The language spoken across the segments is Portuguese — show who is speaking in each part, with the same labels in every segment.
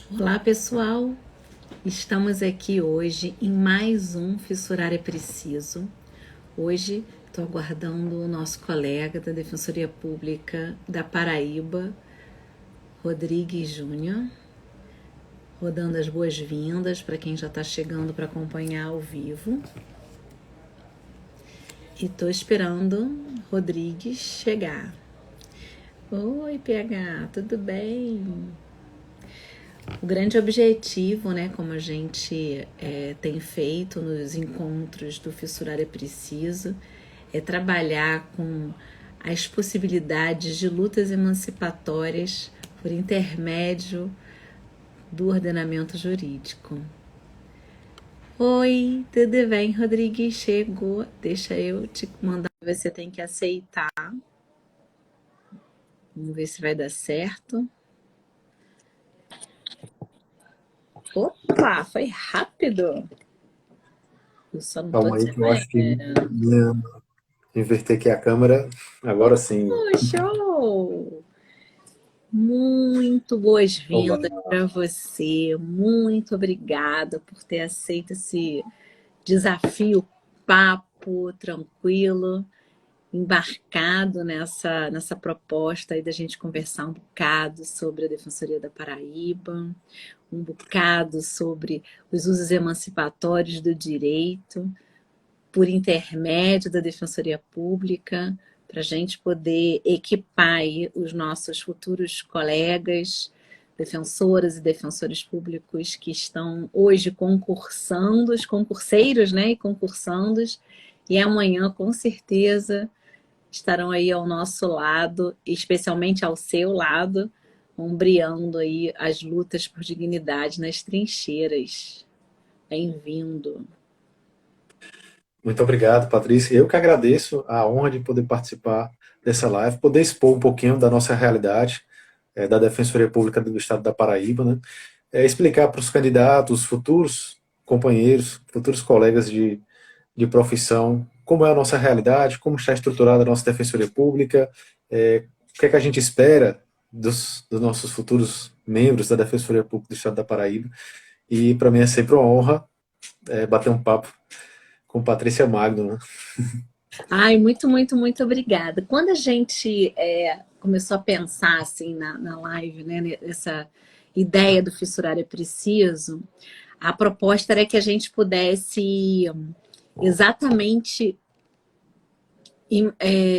Speaker 1: Olá, pessoal! Estamos aqui hoje em mais um Fissurar é Preciso. Hoje estou aguardando o nosso colega da Defensoria Pública da Paraíba, Rodrigues Júnior, rodando as boas-vindas para quem já está chegando para acompanhar ao vivo. E estou esperando Rodrigues chegar. Oi, PH, tudo bem? O grande objetivo, né, como a gente tem feito nos encontros do Fissurar é Preciso, é trabalhar com as possibilidades de lutas emancipatórias por intermédio do ordenamento jurídico. Oi, tudo bem, Rodrigues? Chegou. Deixa eu te mandar. Você tem que aceitar. Vamos ver se vai dar certo. Opa, foi rápido. Eu só não tô
Speaker 2: Calma aí
Speaker 1: te
Speaker 2: que eu acho que
Speaker 1: vendo.
Speaker 2: inverter aqui a câmera. Agora sim.
Speaker 1: Oh, show! Muito
Speaker 2: Olá.
Speaker 1: boas-vindas para você. Muito obrigada por ter aceito esse desafio, papo tranquilo, embarcado nessa proposta aí da gente conversar um bocado sobre a Defensoria da Paraíba, um bocado sobre os usos emancipatórios do direito, por intermédio da Defensoria Pública, para a gente poder equipar aí os nossos futuros colegas, defensoras e defensores públicos que estão hoje concursando, os concurseiros, né, e concursandos, e amanhã, com certeza, estarão aí ao nosso lado, especialmente ao seu lado, ombreando aí as lutas por dignidade nas trincheiras. Bem-vindo.
Speaker 2: Muito obrigado, Patrícia. Eu que agradeço a honra de poder participar dessa live, poder expor um pouquinho da nossa realidade, da Defensoria Pública do Estado da Paraíba, né? Explicar para os candidatos, futuros companheiros, futuros colegas de profissão, como é a nossa realidade, como está estruturada a nossa Defensoria Pública, o que é que a gente espera dos nossos futuros membros da Defensoria Pública do Estado da Paraíba. E para mim é sempre uma honra bater um papo com Patrícia Magno, né?
Speaker 1: Ai, muito, muito, muito obrigada. Quando a gente começou a pensar assim na live, né, nessa ideia do fissurar é preciso, a proposta era que a gente pudesse exatamente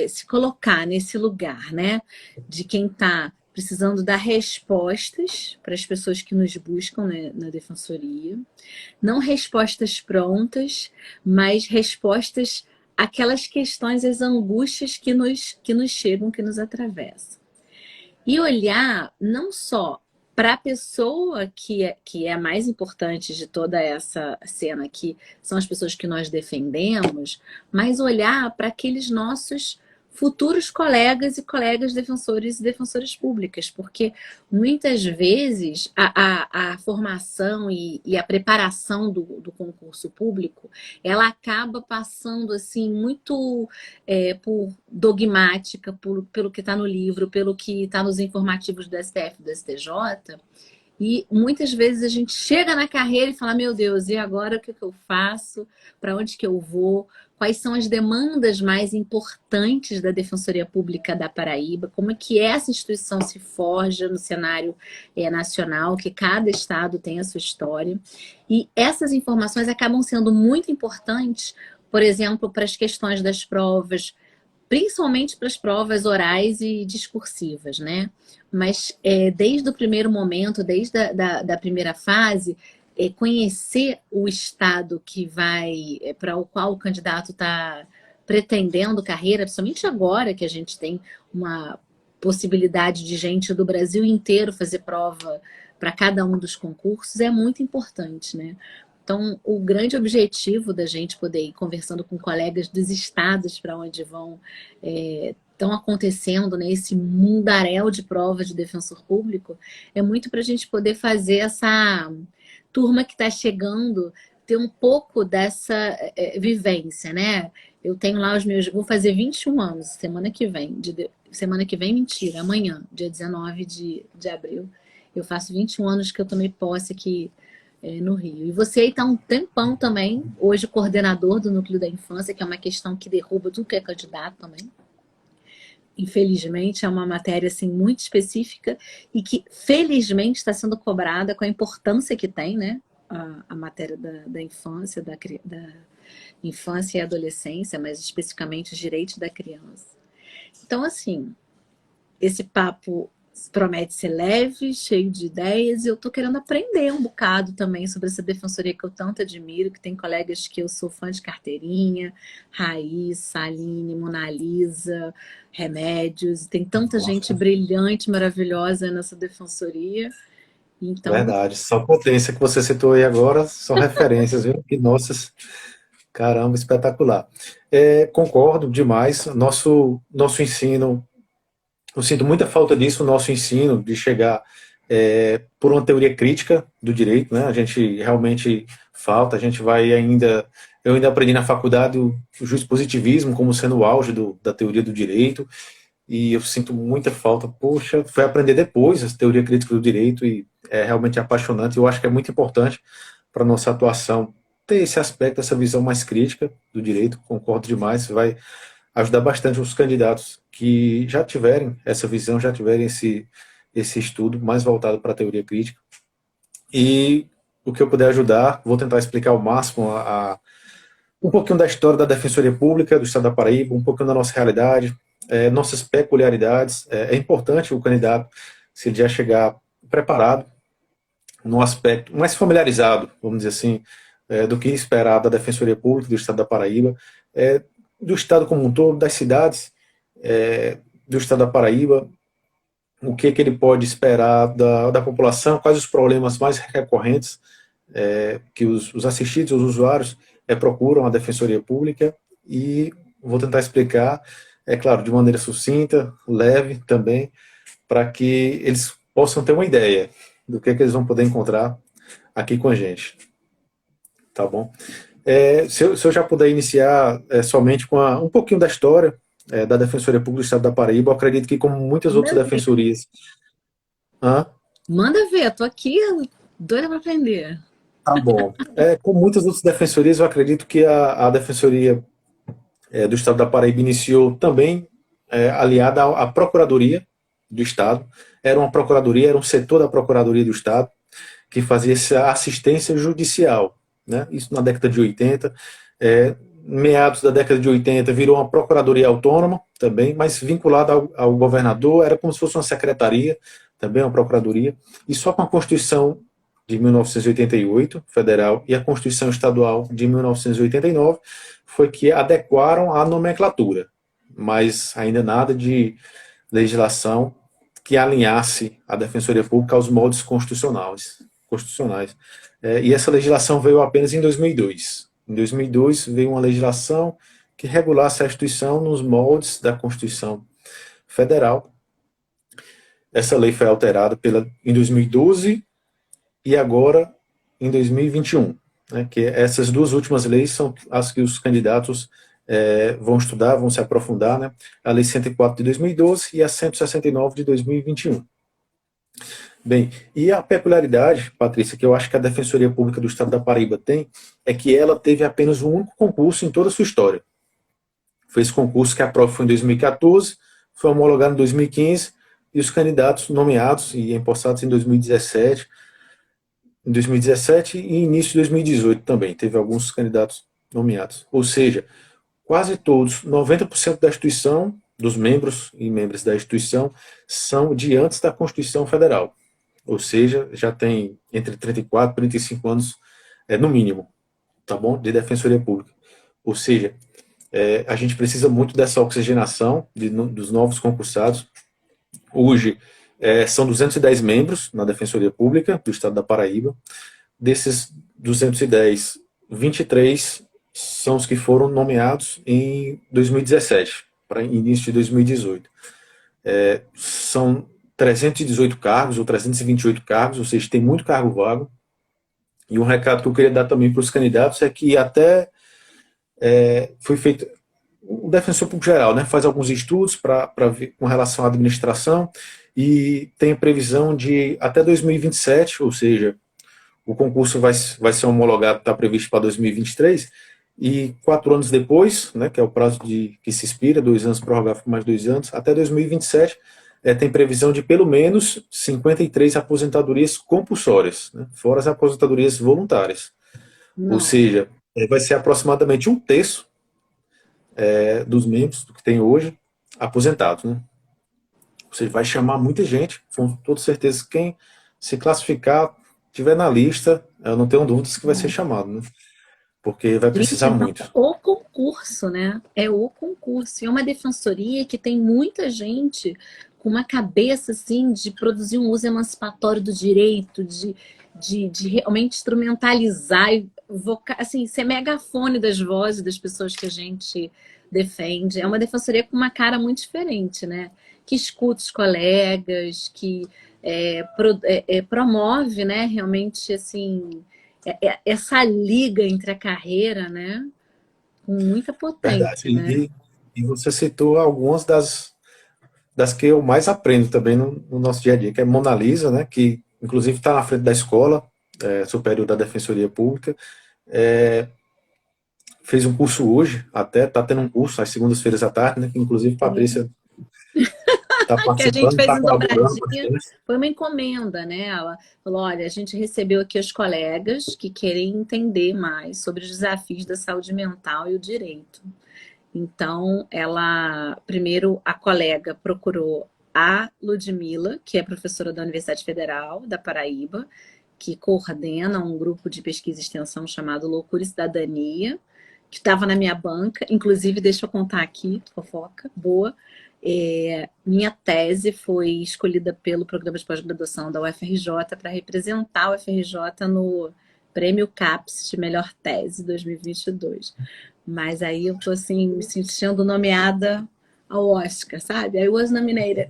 Speaker 1: se colocar nesse lugar, né, de quem está precisando dar respostas para as pessoas que nos buscam, né, na defensoria. Não respostas prontas, mas respostas àquelas questões, às angústias que nos chegam, que nos atravessam. E olhar não só para a pessoa que é a mais importante de toda essa cena, que são as pessoas que nós defendemos, mas olhar para aqueles nossos futuros colegas e colegas defensores e defensoras públicas, porque muitas vezes a formação e a preparação do concurso público, ela acaba passando assim muito por dogmática, pelo que está no livro, pelo que está nos informativos do STF e do STJ, e muitas vezes a gente chega na carreira e fala, meu Deus, e agora o que eu faço? Para onde que eu vou? Quais são as demandas mais importantes da Defensoria Pública da Paraíba? Como é que essa instituição se forja no cenário nacional, que cada estado tem a sua história. E essas informações acabam sendo muito importantes, por exemplo, para as questões das provas, principalmente para as provas orais e discursivas, né? Mas desde o primeiro momento, desde da primeira fase, conhecer o estado que vai, para o qual o candidato está pretendendo carreira, principalmente agora que a gente tem uma possibilidade de gente do Brasil inteiro fazer prova para cada um dos concursos, é muito importante, né? Então, o grande objetivo da gente poder ir conversando com colegas dos estados para onde vão estão acontecendo, né, esse mundaréu de provas de defensor público, é muito para a gente poder fazer essa turma que está chegando ter um pouco dessa vivência, né? Eu tenho lá os meus... Vou fazer 21 anos semana que vem. Semana que vem, mentira, amanhã, dia 19 de abril. Eu faço 21 anos que eu tomei posse aqui no Rio. E você aí está um tempão também, hoje coordenador do Núcleo da Infância, que é uma questão que derruba tudo que é candidato também. Infelizmente, é uma matéria assim, muito específica e que, felizmente, está sendo cobrada com a importância que tem, né? A matéria da infância, da infância e adolescência, mas especificamente os direitos da criança. Então, assim, esse papo promete ser leve, cheio de ideias, e eu tô querendo aprender um bocado também sobre essa defensoria que eu tanto admiro, que tem colegas que eu sou fã de carteirinha, Raíssa, Aline, Mona Lisa, Remédios, tem tanta gente brilhante, maravilhosa nessa defensoria. Então,
Speaker 2: Verdade, só potência que você citou aí agora, são referências, viu? Que nossas, caramba, espetacular. Concordo demais, nosso ensino, eu sinto muita falta disso, o nosso ensino, de chegar por uma teoria crítica do direito, né? A gente realmente falta, a gente vai ainda... Eu ainda aprendi na faculdade o jurispositivismo como sendo o auge da teoria do direito, e eu sinto muita falta. Poxa, foi aprender depois a teoria crítica do direito, e é realmente apaixonante. Eu acho que é muito importante para a nossa atuação ter esse aspecto, essa visão mais crítica do direito. Concordo demais, vai ajudar bastante os candidatos que já tiverem essa visão, já tiverem esse estudo mais voltado para a teoria crítica. E o que eu puder ajudar, vou tentar explicar ao máximo um pouquinho da história da Defensoria Pública do Estado da Paraíba, um pouquinho da nossa realidade, nossas peculiaridades. É importante o candidato, se ele já chegar preparado, num aspecto mais familiarizado, vamos dizer assim, do que esperar da Defensoria Pública do Estado da Paraíba, do Estado como um todo, das cidades do Estado da Paraíba, o que ele pode esperar da população, quais os problemas mais recorrentes que os assistidos, os usuários, procuram a Defensoria Pública, e vou tentar explicar, claro, de maneira sucinta, leve também, para que eles possam ter uma ideia do que eles vão poder encontrar aqui com a gente. Tá bom? Se eu já puder iniciar somente com um pouquinho da história da Defensoria Pública do Estado da Paraíba, eu acredito que, como muitas outras defensorias...
Speaker 1: Manda ver, eu tô aqui doida para aprender.
Speaker 2: Tá bom. Como muitas outras defensorias, eu acredito que a Defensoria do Estado da Paraíba iniciou também aliada à Procuradoria do Estado. Era uma procuradoria, era um setor da Procuradoria do Estado que fazia essa assistência judicial, né? Isso na década de 80. Meados da década de 80 virou uma procuradoria autônoma também, mas vinculada ao governador, era como se fosse uma secretaria, também uma procuradoria, e só com a Constituição de 1988, federal, e a Constituição Estadual de 1989, foi que adequaram a nomenclatura, mas ainda nada de legislação que alinhasse a Defensoria Pública aos moldes constitucionais. E essa legislação veio apenas em 2002. Em 2002 veio uma legislação que regulasse a instituição nos moldes da Constituição Federal. Essa lei foi alterada em 2012 e agora em 2021. Né, que essas duas últimas leis são as que os candidatos vão estudar, vão se aprofundar, né? A Lei 104 de 2012 e a 169 de 2021. Bem, e a peculiaridade, Patrícia, que eu acho que a Defensoria Pública do Estado da Paraíba tem, é que ela teve apenas um único concurso em toda a sua história. Foi esse concurso que a prova foi em 2014, foi homologado em 2015, e os candidatos nomeados e empossados em 2017 e início de 2018 também, teve alguns candidatos nomeados. Ou seja, quase todos, 90% da instituição, dos membros e membros da instituição, são de antes da Constituição Federal. Ou seja, já tem entre 34 e 35 anos, no mínimo, tá bom? De Defensoria Pública. Ou seja, a gente precisa muito dessa oxigenação dos novos concursados. Hoje, são 210 membros na Defensoria Pública do Estado da Paraíba. Desses 210, 23 são os que foram nomeados em 2017, para início de 2018. São 318 cargos, ou 328 cargos, ou seja, tem muito cargo vago. E um recado que eu queria dar também para os candidatos é que até foi feito o defensor público geral, né, faz alguns estudos com relação à administração e tem previsão de até 2027, ou seja, o concurso vai ser homologado, está previsto para 2023, e 4 anos depois, né, que é o prazo que se expira, 2 anos prorrogável por mais 2 anos, até 2027, tem previsão de pelo menos 53 aposentadorias compulsórias, né, fora as aposentadorias voluntárias. Ou
Speaker 1: Não.
Speaker 2: seja, vai ser aproximadamente 1/3 dos membros do que tem hoje aposentados, né? Ou seja, vai chamar muita gente, com toda certeza quem se classificar, tiver na lista, eu não tenho dúvidas que vai ser chamado, né? Porque vai
Speaker 1: Gente,
Speaker 2: precisar
Speaker 1: então,
Speaker 2: muito.
Speaker 1: o concurso, né? É o concurso. E é uma defensoria que tem muita gente com uma cabeça, assim, de produzir um uso emancipatório do direito, de realmente instrumentalizar e assim, ser megafone das vozes das pessoas que a gente defende. É uma defensoria com uma cara muito diferente, né? Que escuta os colegas, que promove, né? Realmente, assim, essa liga entre a carreira, né? Com muita
Speaker 2: Verdade.
Speaker 1: potência, né?
Speaker 2: E você citou algumas das que eu mais aprendo também no nosso dia a dia, que é Mona Lisa, né? Que inclusive está na frente da escola superior da Defensoria Pública. Fez um curso hoje, até está tendo um curso às segundas-feiras à tarde, né? Que inclusive Patrícia está
Speaker 1: Que a gente
Speaker 2: participando,
Speaker 1: fez
Speaker 2: está
Speaker 1: em
Speaker 2: colaborando
Speaker 1: dobradinha,
Speaker 2: bastante.
Speaker 1: foi uma encomenda, né? Ela falou: olha, a gente recebeu aqui os colegas que querem entender mais sobre os desafios da saúde mental e o direito. Então, primeiro, a colega procurou a Ludmila, que é professora da Universidade Federal da Paraíba, que coordena um grupo de pesquisa e extensão chamado Loucura e Cidadania, que estava na minha banca. Inclusive, deixa eu contar aqui, fofoca, boa. Minha tese foi escolhida pelo programa de pós-graduação da UFRJ para representar a UFRJ no Prêmio CAPES de Melhor Tese 2022. Mas aí eu tô assim, me sentindo nomeada ao Oscar, sabe? I was nominated.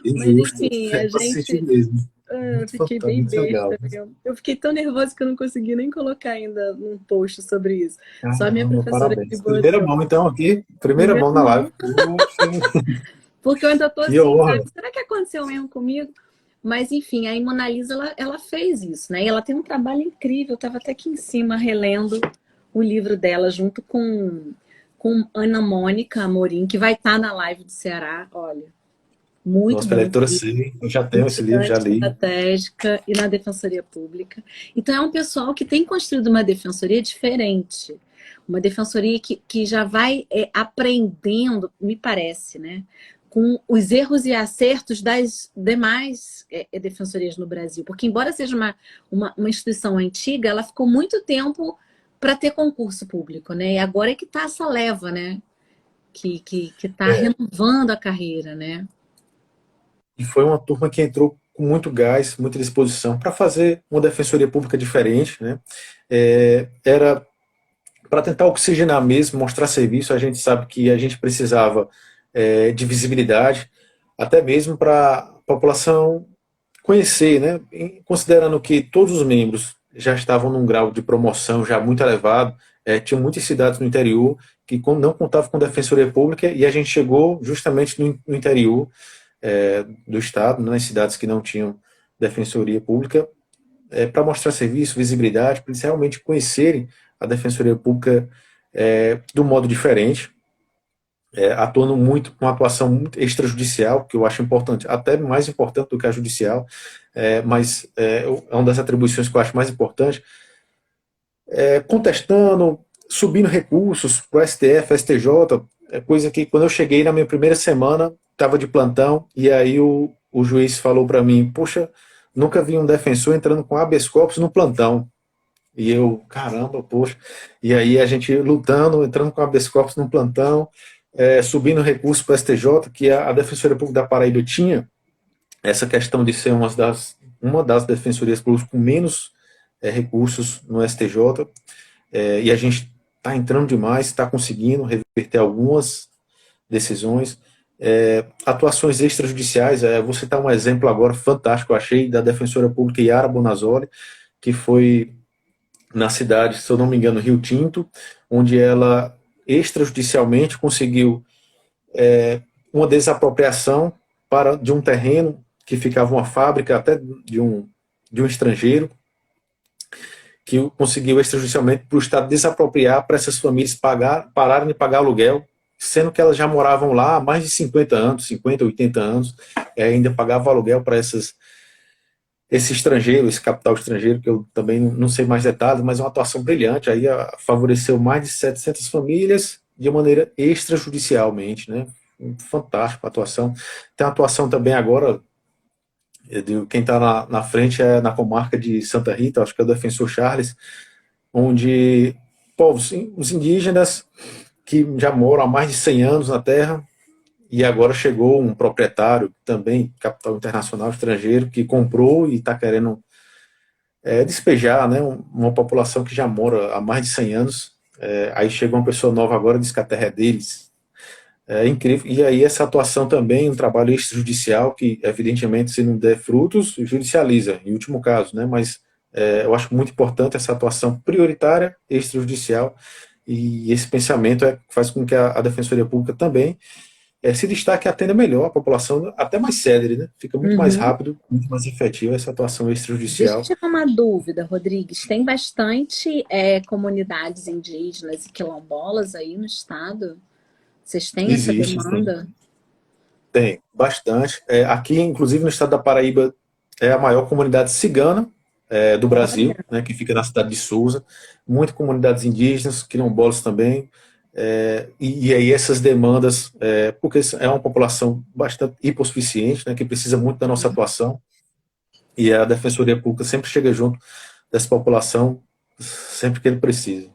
Speaker 1: Mas
Speaker 2: Justo,
Speaker 1: enfim,
Speaker 2: é
Speaker 1: a
Speaker 2: para se sentir
Speaker 1: gente.
Speaker 2: mesmo.
Speaker 1: Eu
Speaker 2: Muito
Speaker 1: fiquei
Speaker 2: fantástico,
Speaker 1: bem
Speaker 2: muito
Speaker 1: besta.
Speaker 2: legal.
Speaker 1: Eu fiquei tão nervosa que eu não consegui nem colocar ainda um post sobre isso. Só a minha
Speaker 2: Caramba,
Speaker 1: professora que
Speaker 2: parabéns. Primeira
Speaker 1: botou.
Speaker 2: mão, então, aqui. Primeira
Speaker 1: Primeira
Speaker 2: mão na live.
Speaker 1: mão. Porque eu ainda tô
Speaker 2: Que
Speaker 1: assim,
Speaker 2: honra.
Speaker 1: sabe? Será que aconteceu mesmo comigo? Mas enfim, a Mona Lisa, ela fez isso, né? E ela tem um trabalho incrível. Eu tava até aqui em cima relendo o livro dela junto com Ana Mônica Amorim, que vai estar na live do Ceará. Olha, muito
Speaker 2: Nossa, pela
Speaker 1: bom
Speaker 2: editora
Speaker 1: livro.
Speaker 2: C, eu já tenho esse livro, já
Speaker 1: Litigante
Speaker 2: li.
Speaker 1: estratégica e na defensoria pública. Então é um pessoal que tem construído uma defensoria diferente, uma defensoria que já vai aprendendo, me parece, né, com os erros e acertos das demais defensorias no Brasil, porque embora seja uma instituição antiga, ela ficou muito tempo para ter concurso público, né? E agora é que está essa leva, né, que está
Speaker 2: É,
Speaker 1: renovando a carreira, né?
Speaker 2: e foi uma turma que entrou com muito gás, muita disposição para fazer uma defensoria pública diferente, né? Era para tentar oxigenar mesmo, mostrar serviço. A gente sabe que a gente precisava de visibilidade, até mesmo para a população conhecer, né? Considerando que todos os membros já estavam num grau de promoção já muito elevado, tinham muitas cidades no interior que não contavam com defensoria pública e a gente chegou justamente no interior do estado, nas cidades que não tinham defensoria pública, para mostrar serviço, visibilidade, para eles realmente conhecerem a defensoria pública do modo diferente, atuando muito com uma atuação muito extrajudicial, que eu acho importante, até mais importante do que a judicial, mas é uma das atribuições que eu acho mais importante, contestando, subindo recursos para o STF, STJ, coisa que quando eu cheguei na minha primeira semana, estava de plantão, e aí o juiz falou para mim, poxa, nunca vi um defensor entrando com habeas corpus no plantão. E eu, caramba, poxa. E aí a gente lutando, entrando com habeas corpus no plantão, subindo recurso para o STJ, que a Defensoria Pública da Paraíba tinha essa questão de ser uma das defensorias públicas com menos recursos no STJ, e a gente está entrando demais, está conseguindo reverter algumas decisões. Atuações extrajudiciais, vou citar um exemplo agora fantástico, eu achei, da defensora pública Yara Bonazzoli, que foi na cidade, se eu não me engano, Rio Tinto, onde ela extrajudicialmente, conseguiu uma desapropriação de um terreno que ficava uma fábrica até de um estrangeiro, que conseguiu extrajudicialmente para o Estado desapropriar para essas famílias pararem de pagar aluguel, sendo que elas já moravam lá há mais de 50 anos, 50, 80 anos, e ainda pagavam aluguel para esse estrangeiro, esse capital estrangeiro, que eu também não sei mais detalhes, mas é uma atuação brilhante, aí favoreceu mais de 700 famílias de maneira extrajudicialmente, né? Fantástica a atuação. Tem uma atuação também agora, quem está na frente é na comarca de Santa Rita, acho que é o defensor Charles, onde povos, os indígenas, que já moram há mais de 100 anos na terra, e agora chegou um proprietário, também capital internacional estrangeiro, que comprou e está querendo despejar, né, uma população que já mora há mais de 100 anos. Aí chega uma pessoa nova agora, diz que a terra é deles. É incrível. E aí essa atuação também, um trabalho extrajudicial, que evidentemente se não der frutos, judicializa, em último caso, né? Mas eu acho muito importante essa atuação prioritária extrajudicial, e esse pensamento faz com que a Defensoria Pública também se destaque e atenda melhor a população, até mais célere, né? Fica muito mais
Speaker 1: Uhum.
Speaker 2: rápido, muito mais efetiva essa atuação
Speaker 1: Deixa eu
Speaker 2: extrajudicial.
Speaker 1: tirar uma dúvida, Rodrigues. Tem bastante comunidades indígenas e quilombolas aí no estado? Vocês têm essa
Speaker 2: Existe,
Speaker 1: demanda?
Speaker 2: tem bastante. Aqui, inclusive, no estado da Paraíba, é a maior comunidade cigana do Brasil,
Speaker 1: Olha,
Speaker 2: né, que fica na cidade de Souza. Muitas comunidades indígenas, quilombolas também. E aí essas demandas, porque é uma população bastante hipossuficiente, né, que precisa muito da nossa atuação, e a Defensoria Pública sempre chega junto dessa população, sempre que ele precisa.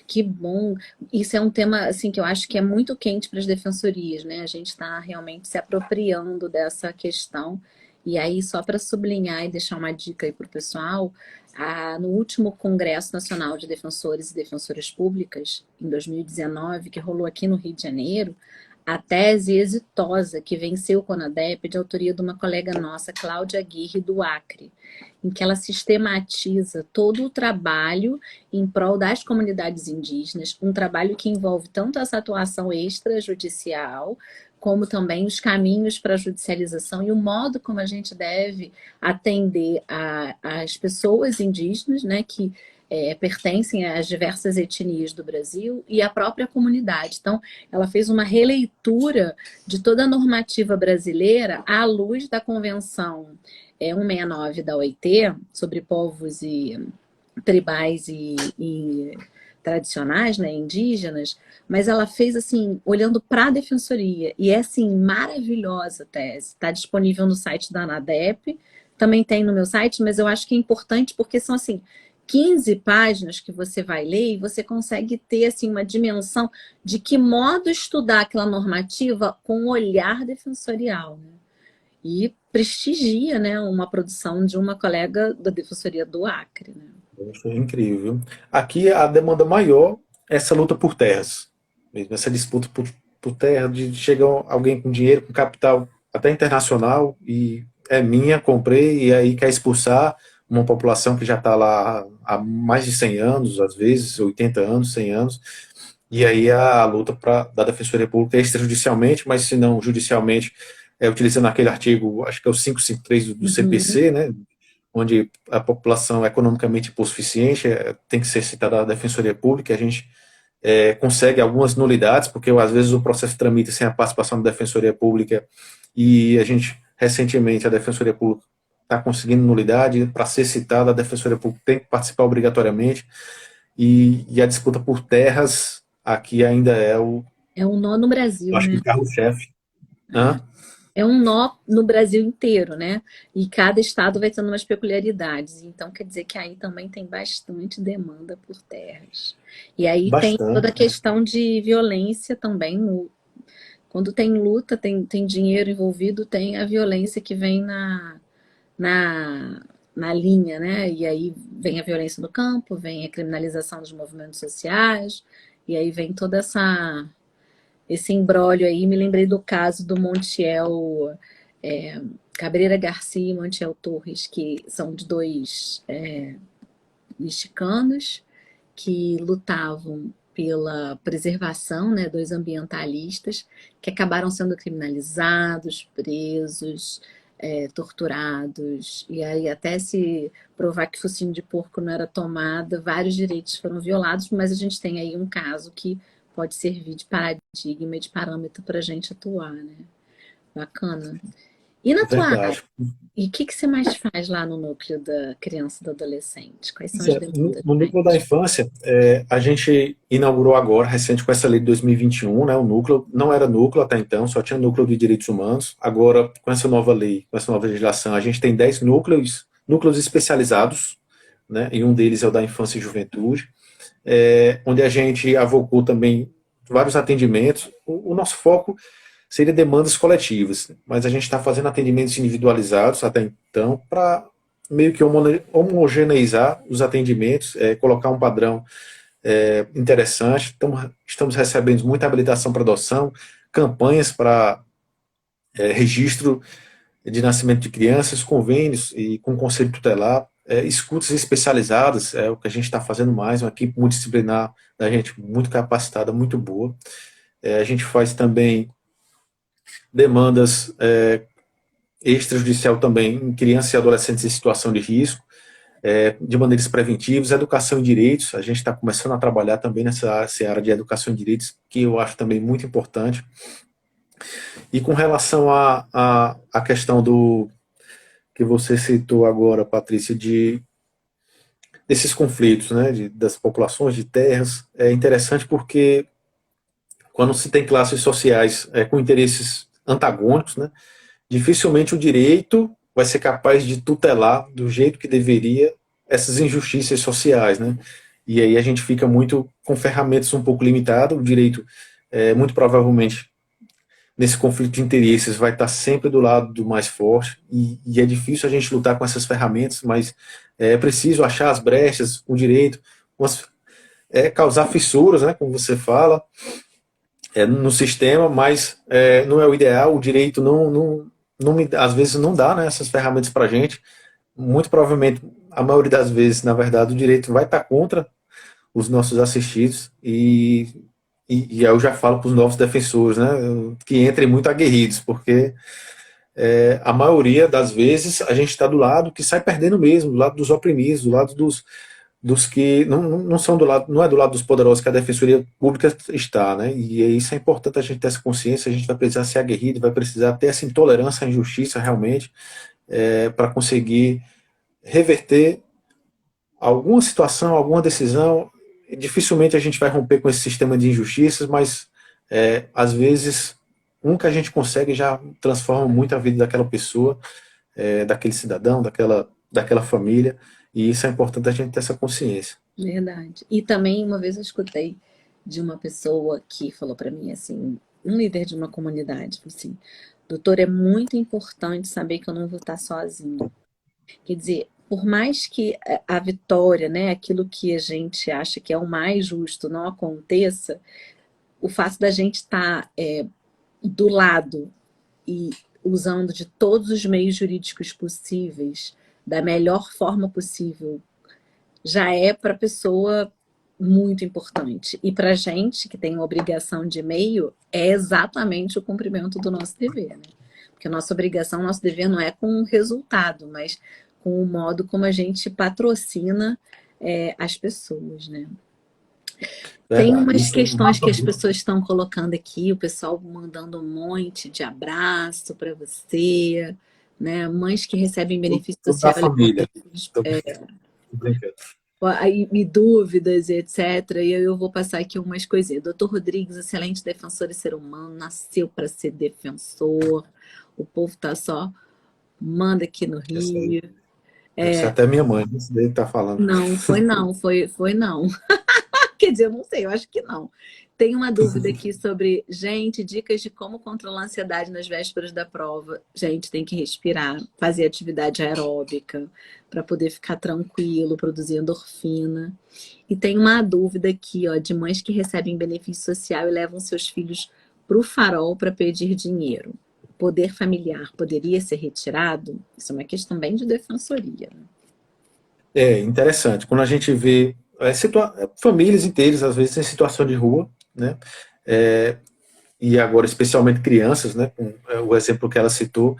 Speaker 1: que bom. Isso é um tema assim que eu acho que é muito quente para as defensorias, né? A gente está realmente se apropriando dessa questão. E aí, só para sublinhar e deixar uma dica aí para o pessoal, no último Congresso Nacional de Defensores e Defensoras Públicas, em 2019, que rolou aqui no Rio de Janeiro, a tese exitosa que venceu o CONADEP, de autoria de uma colega nossa, Cláudia Aguirre, do Acre, em que ela sistematiza todo o trabalho em prol das comunidades indígenas, um trabalho que envolve tanto essa atuação extrajudicial, como também os caminhos para a judicialização e o modo como a gente deve atender as pessoas indígenas, né, que pertencem às diversas etnias do Brasil e à própria comunidade. Então, ela fez uma releitura de toda a normativa brasileira à luz da Convenção 169 da OIT, sobre povos e tribais e tradicionais, né, indígenas, mas ela fez assim, olhando para a defensoria, e é assim, maravilhosa a tese. Está disponível no site da ANADEP, também tem no meu site, mas eu acho que é importante porque são assim 15 páginas que você vai ler e você consegue ter assim uma dimensão de que modo estudar aquela normativa com um olhar defensorial, né? E prestigia, né, uma produção de uma colega da Defensoria do Acre, né?
Speaker 2: Foi incrível. Aqui a demanda maior é essa luta por terras, mesmo essa disputa por terra, de chega alguém com dinheiro, com capital até internacional, e é minha, comprei, e aí quer expulsar uma população que já está lá há mais de 100 anos, às vezes 80 anos, 100 anos, e aí a luta da Defensoria Pública extrajudicialmente, mas se não judicialmente, utilizando aquele artigo, acho que é o 553 do
Speaker 1: Uhum.
Speaker 2: CPC, né, onde a população economicamente hipossuficiente tem que ser citada à Defensoria Pública. A gente consegue algumas nulidades, porque às vezes o processo tramita sem a participação da Defensoria Pública, e a gente, recentemente, a Defensoria Pública está conseguindo nulidade. Para ser citada, a Defensoria Pública tem que participar obrigatoriamente, e a disputa por terras aqui ainda
Speaker 1: É um nó no
Speaker 2: eu
Speaker 1: Brasil,
Speaker 2: acho que
Speaker 1: né?
Speaker 2: o carro-chefe. Hã?
Speaker 1: É um nó no Brasil inteiro, né? E cada estado vai tendo umas peculiaridades. Então, quer dizer que aí também tem bastante demanda por terras. E aí tem toda a
Speaker 2: Bastante.
Speaker 1: questão de violência também. Quando tem luta, tem dinheiro envolvido, tem a violência que vem na, na linha, né? E aí vem a violência no campo, vem a criminalização dos movimentos sociais, e aí vem toda esse imbróglio aí. Me lembrei do caso do Montiel Cabreira Garcia e Montiel Torres, que são de dois mexicanos que lutavam pela preservação, né, dos ambientalistas que acabaram sendo criminalizados, presos, torturados, e aí até se provar que focinho de porco não era tomada, vários direitos foram violados, mas a gente tem aí um caso que pode servir de paradigma e de parâmetro para a gente atuar, né? Bacana. E na tua área?
Speaker 2: Verdade.
Speaker 1: E o que você mais faz lá no núcleo da criança e do adolescente? Quais são
Speaker 2: Pois
Speaker 1: as
Speaker 2: é,
Speaker 1: demandas
Speaker 2: no núcleo da
Speaker 1: mais?
Speaker 2: infância, a gente inaugurou agora, recente com essa lei de 2021, né, o núcleo, não era núcleo até então, só tinha núcleo de direitos humanos. Agora, com essa nova lei, com essa nova legislação, a gente tem 10 núcleos especializados, né, e um deles é o da infância e juventude, onde a gente avocou também vários atendimentos. O nosso foco seria demandas coletivas, mas a gente está fazendo atendimentos individualizados até então para meio que homogeneizar os atendimentos, colocar um padrão interessante. Estamos recebendo muita habilitação para adoção, campanhas para registro de nascimento de crianças, convênios e com conselho tutelar, escutas especializadas, é o que a gente está fazendo mais, uma equipe multidisciplinar da gente muito capacitada, muito boa. A gente faz também demandas extrajudicial também em crianças e adolescentes em situação de risco, de maneiras preventivas, educação e direitos. A gente está começando a trabalhar também nessa área de educação e direitos, que eu acho também muito importante. E com relação à questão do que você citou agora, Patrícia, desses conflitos, né, das populações de terras, é interessante porque quando se tem classes sociais com interesses antagônicos, né, dificilmente o direito vai ser capaz de tutelar do jeito que deveria essas injustiças sociais, né? E aí a gente fica muito com ferramentas um pouco limitadas. O direito, muito provavelmente, nesse conflito de interesses, vai estar sempre do lado do mais forte, e é difícil a gente lutar com essas ferramentas, mas é preciso achar as brechas, o direito, causar fissuras, né, como você fala, no sistema, mas não é o ideal. O direito às vezes não dá, né, essas ferramentas para a gente. Muito provavelmente, a maioria das vezes, na verdade, o direito vai estar contra os nossos assistidos, e aí eu já falo para os novos defensores, né, que entrem muito aguerridos, porque a maioria das vezes a gente está do lado que sai perdendo mesmo, do lado dos oprimidos, do lado dos que não são do lado, não é do lado dos poderosos que a defensoria pública está, né? E isso é importante a gente ter essa consciência. A gente vai precisar ser aguerrido, vai precisar ter essa intolerância à injustiça realmente, para conseguir reverter alguma situação, alguma decisão. Dificilmente a gente vai romper com esse sistema de injustiças, mas às vezes que a gente consegue já transforma muito a vida daquela pessoa, daquele cidadão, daquela família, e isso é importante a gente ter essa consciência.
Speaker 1: Verdade. E também uma vez eu escutei de uma pessoa que falou para mim assim, um líder de uma comunidade, falou assim: doutor, é muito importante saber que eu não vou estar sozinho. Quer dizer, por mais que a vitória, né, aquilo que a gente acha que é o mais justo, não aconteça, o fato da gente estar do lado e usando de todos os meios jurídicos possíveis, da melhor forma possível, já é para a pessoa muito importante. E para a gente, que tem uma obrigação de meio, é exatamente o cumprimento do nosso dever, né? Porque a nossa obrigação, nosso dever não é com o resultado, mas com o modo como a gente patrocina as pessoas, né? Tem
Speaker 2: Verdade.
Speaker 1: umas
Speaker 2: Isso é
Speaker 1: questões que as pessoas estão colocando aqui, o pessoal mandando um monte de abraço para você, né? Mães que recebem benefício
Speaker 2: tudo da
Speaker 1: social
Speaker 2: família. Tô brincando.
Speaker 1: aí, e dúvidas, etc. E eu vou passar aqui umas coisinhas. Doutor Rodrigues, excelente defensor e ser humano, nasceu para ser defensor. O povo tá só, manda aqui no
Speaker 2: Isso aí.
Speaker 1: Rio.
Speaker 2: Deve ser até minha mãe, isso daí que tá falando.
Speaker 1: Foi não. Quer dizer, eu não sei, eu acho que não. Tem uma dúvida aqui sobre, gente, dicas de como controlar a ansiedade nas vésperas da prova. Gente, tem que respirar, fazer atividade aeróbica para poder ficar tranquilo, produzir endorfina. E tem uma dúvida aqui, ó, de mães que recebem benefício social e levam seus filhos para o farol para pedir dinheiro. Poder familiar poderia ser retirado? Isso é uma questão bem de defensoria, né?
Speaker 2: Interessante. Quando a gente vê famílias inteiras, às vezes, em situação de rua, né? É, e agora, especialmente crianças, né? O exemplo que ela citou,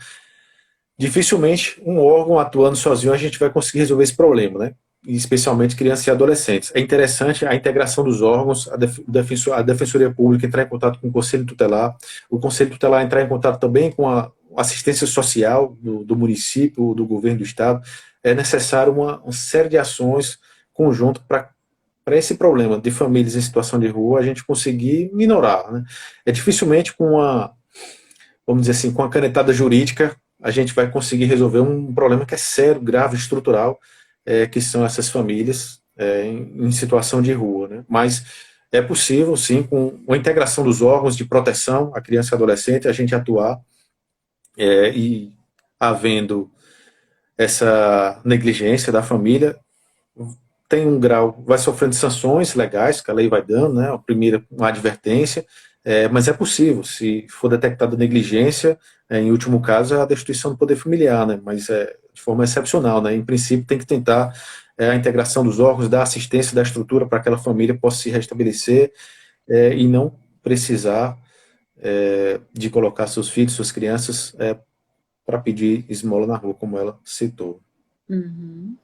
Speaker 2: dificilmente um órgão atuando sozinho a gente vai conseguir resolver esse problema, né? E especialmente crianças e adolescentes. É interessante a integração dos órgãos, a Defensoria Pública entrar em contato com o Conselho Tutelar, o Conselho Tutelar entrar em contato também com a assistência social do município, do governo do estado. É necessário uma série de ações conjunto para esse problema de famílias em situação de rua a gente conseguir minorar, né? É dificilmente vamos dizer assim, com a canetada jurídica a gente vai conseguir resolver um problema que é sério, grave, estrutural, que são essas famílias em situação de rua, né? Mas é possível, sim, com a integração dos órgãos de proteção à criança e adolescente, a gente atuar e havendo essa negligência da família, tem um grau, vai sofrendo sanções legais que a lei vai dando, né? A primeira, uma advertência, mas é possível, se for detectada negligência, em último caso, é a destituição do poder familiar, né? Mas de forma excepcional, né? Em princípio, tem que tentar a integração dos órgãos, da assistência, da estrutura para que aquela família possa se restabelecer e não precisar de colocar seus filhos, suas crianças, para pedir esmola na rua, como ela citou.
Speaker 1: Uhum.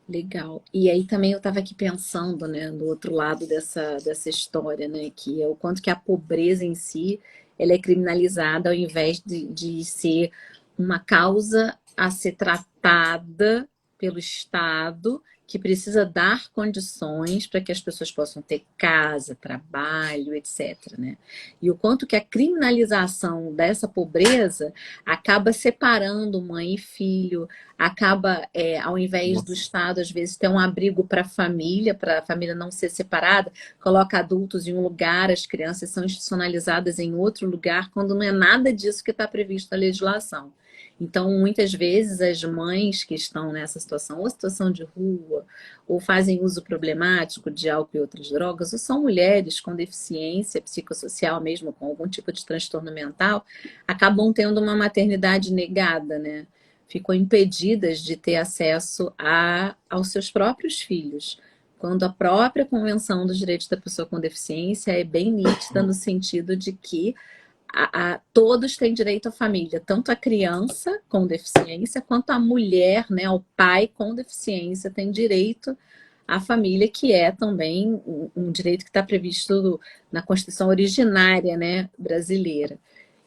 Speaker 1: Legal. E aí também eu estava aqui pensando, né, no outro lado dessa história, né, que é o quanto que a pobreza em si, ela é criminalizada ao invés de ser uma causa a ser tratada pelo Estado, que precisa dar condições para que as pessoas possam ter casa, trabalho, etc, né? E o quanto que a criminalização dessa pobreza acaba separando mãe e filho, acaba, ao invés do
Speaker 2: Nossa.
Speaker 1: Estado, às vezes, ter um abrigo para a família não ser separada, coloca adultos em um lugar, as crianças são institucionalizadas em outro lugar, quando não é nada disso que está previsto na legislação. Então, muitas vezes, as mães que estão nessa situação, ou situação de rua, ou fazem uso problemático de álcool e outras drogas, ou são mulheres com deficiência psicossocial, mesmo com algum tipo de transtorno mental, acabam tendo uma maternidade negada, né? Ficam impedidas de ter acesso aos seus próprios filhos, quando a própria Convenção dos Direitos da Pessoa com Deficiência é bem nítida no sentido de que todos têm direito à família, tanto a criança com deficiência quanto a mulher, né, o pai com deficiência tem direito à família, que é também um direito que está previsto na Constituição originária, né, brasileira.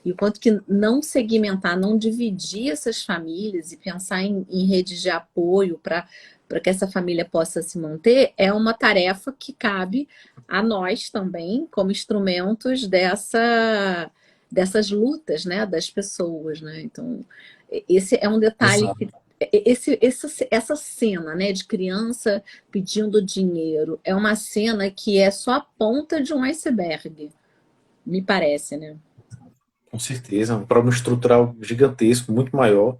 Speaker 1: E o quanto que não segmentar, não dividir essas famílias e pensar em redes de apoio para que essa família possa se manter, é uma tarefa que cabe a nós também, como instrumentos dessas lutas, né, das pessoas, né? Então, esse é um detalhe que
Speaker 2: Exato.
Speaker 1: essa cena, né, de criança pedindo dinheiro é uma cena que é só a ponta de um iceberg, me parece, né?
Speaker 2: Com certeza, um problema estrutural gigantesco, muito maior,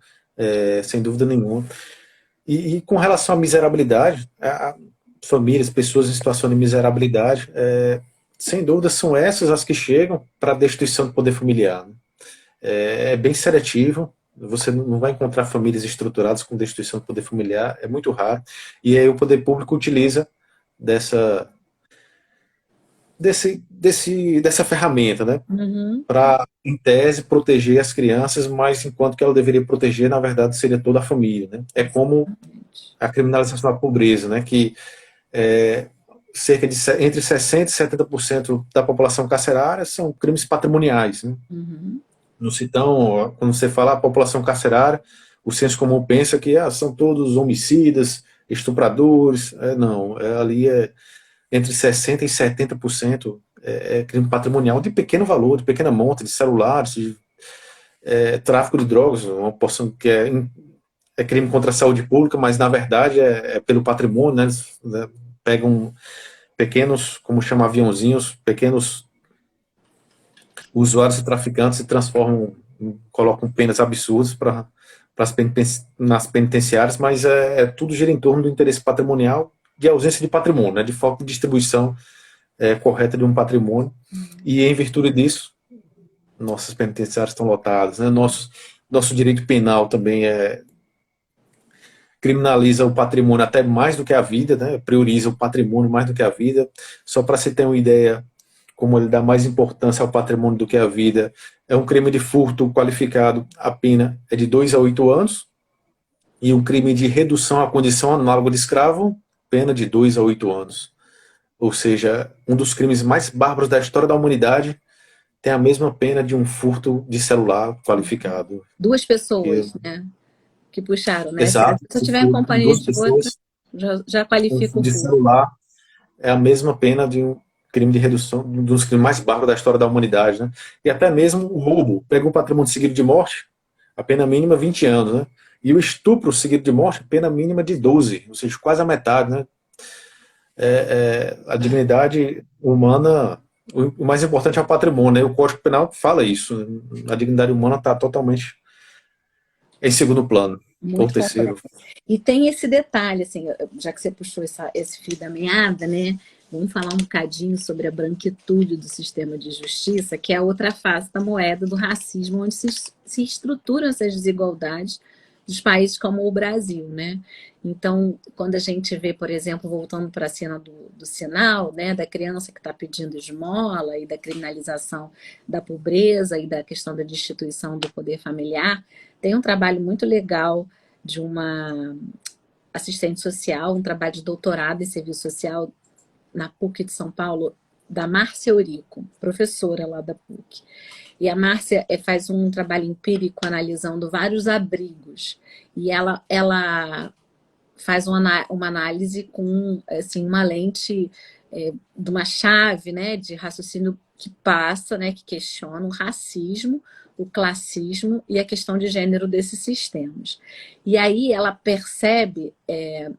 Speaker 2: sem dúvida nenhuma. E com relação à miserabilidade, famílias, pessoas em situação de miserabilidade, sem dúvida são essas as que chegam para a destituição do poder familiar, né? É bem seletivo, você não vai encontrar famílias estruturadas com destituição do poder familiar, é muito raro, e aí o poder público utiliza dessa, dessa ferramenta, né?
Speaker 1: Uhum.
Speaker 2: Para, em tese, proteger as crianças, mas enquanto que ela deveria proteger, na verdade, seria toda a família, né? É como a criminalização da pobreza, né? Que cerca de entre 60% e 70% da população carcerária são crimes patrimoniais, né?
Speaker 1: Uhum.
Speaker 2: No Citão, quando você fala a população carcerária, o senso comum pensa que são todos homicidas, estupradores. Não, ali entre 60% e 70% é crime patrimonial de pequeno valor, de pequena monta, de celulares, de tráfico de drogas, uma porção que é crime contra a saúde pública, mas na verdade é pelo patrimônio, né? Eles, né, pegam pequenos, como chama, aviãozinhos, pequenos usuários e traficantes e transformam, colocam penas absurdas nas penitenciárias, mas tudo gira em torno do interesse patrimonial, de ausência de patrimônio, né? De falta de distribuição correta de um patrimônio, e em virtude disso, nossas penitenciárias estão lotadas, né? Nosso direito penal também criminaliza o patrimônio até mais do que a vida, né? Prioriza o patrimônio mais do que a vida. Só para se ter uma ideia, como ele dá mais importância ao patrimônio do que à vida, é um crime de furto qualificado, a pena é de 2 a 8 anos, e um crime de redução à condição análoga de escravo, pena de 2 a 8 anos. Ou seja, um dos crimes mais bárbaros da história da humanidade tem a mesma pena de um furto de celular qualificado.
Speaker 1: Duas pessoas, né, que puxaram, né? Se
Speaker 2: Exato.
Speaker 1: eu
Speaker 2: Se
Speaker 1: tiver em
Speaker 2: for
Speaker 1: companhia
Speaker 2: duas
Speaker 1: de outra,
Speaker 2: pessoas,
Speaker 1: já
Speaker 2: um
Speaker 1: qualifica o
Speaker 2: furto de
Speaker 1: furto.
Speaker 2: celular é a mesma pena de um crime de redução, um dos crimes mais bárbaros da história da humanidade, né? E até mesmo o roubo, pega um patrimônio seguido de morte, a pena mínima 20 anos, né? E o estupro seguido de morte, pena mínima de 12, ou seja, quase a metade, né? A dignidade humana, o mais importante é o patrimônio, né? O Código Penal fala isso. A dignidade humana está totalmente em segundo plano, ou
Speaker 1: Muito
Speaker 2: terceiro.
Speaker 1: complexo. E tem esse detalhe, assim, já que você puxou esse fio da meada, né? Vamos falar um bocadinho sobre a branquitude do sistema de justiça, que é a outra face da moeda do racismo, onde se estruturam essas desigualdades dos países como o Brasil, né? Então, quando a gente vê, por exemplo, voltando para a cena do sinal, né, da criança que está pedindo esmola e da criminalização da pobreza e da questão da destituição do poder familiar, tem um trabalho muito legal de uma assistente social, um trabalho de doutorado em serviço social na PUC de São Paulo, da Márcia Eurico, professora lá da PUC. E a Márcia faz um trabalho empírico analisando vários abrigos. E ela faz uma análise com assim, uma lente de uma chave, né, de raciocínio que passa, né, que questiona o racismo, o classismo e a questão de gênero desses sistemas. E aí ela percebe,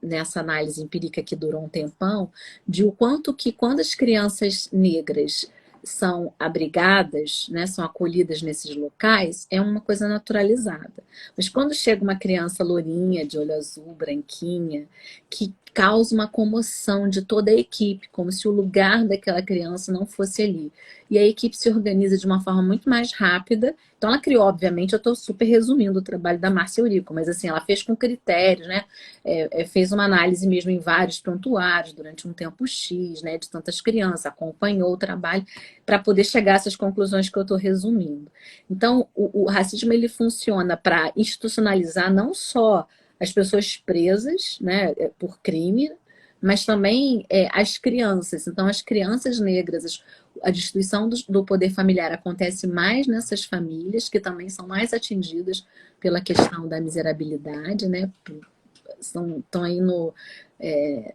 Speaker 1: nessa análise empírica que durou um tempão, de o quanto que quando as crianças negras são abrigadas, né, são acolhidas nesses locais, é uma coisa naturalizada. Mas quando chega uma criança lourinha, de olho azul, branquinha, que causa uma comoção de toda a equipe, como se o lugar daquela criança não fosse ali. E a equipe se organiza de uma forma muito mais rápida. Então ela criou, obviamente, eu estou super resumindo o trabalho da Márcia Eurico, mas assim, ela fez com critérios, né? Fez uma análise mesmo em vários prontuários durante um tempo X, né? De tantas crianças, acompanhou o trabalho para poder chegar a essas conclusões que eu estou resumindo. Então, o racismo ele funciona para institucionalizar não só as pessoas presas, né, por crime, mas também as crianças. Então, as crianças negras, a destruição do poder familiar acontece mais nessas famílias, que também são mais atingidas pela questão da miserabilidade, né? Estão aí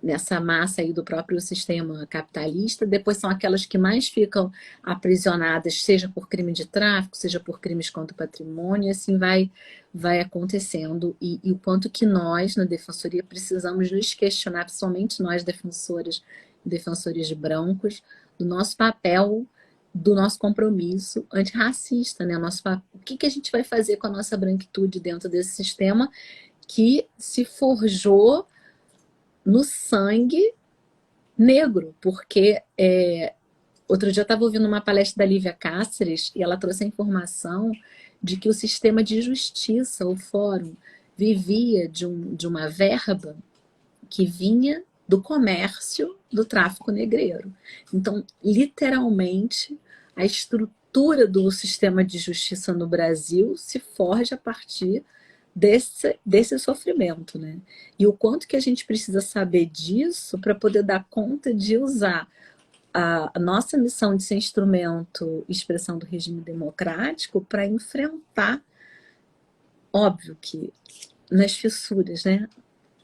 Speaker 1: nessa massa aí do próprio sistema capitalista. Depois são aquelas que mais ficam aprisionadas, seja por crime de tráfico, seja por crimes contra o patrimônio, e assim vai acontecendo. E o quanto que nós, na Defensoria, precisamos nos questionar, principalmente nós, defensoras e defensores brancos, do nosso papel, do nosso compromisso antirracista, né? O que a gente vai fazer com a nossa branquitude dentro desse sistema que se forjou no sangue negro, porque outro dia eu estava ouvindo uma palestra da Lívia Cáceres e ela trouxe a informação de que o sistema de justiça, o fórum, vivia de uma verba que vinha do comércio do tráfico negreiro. Então, literalmente, a estrutura do sistema de justiça no Brasil se forja a partir desse sofrimento, né? E o quanto que a gente precisa saber disso para poder dar conta de usar a nossa missão de ser instrumento e expressão do regime democrático para enfrentar, óbvio que nas fissuras, né?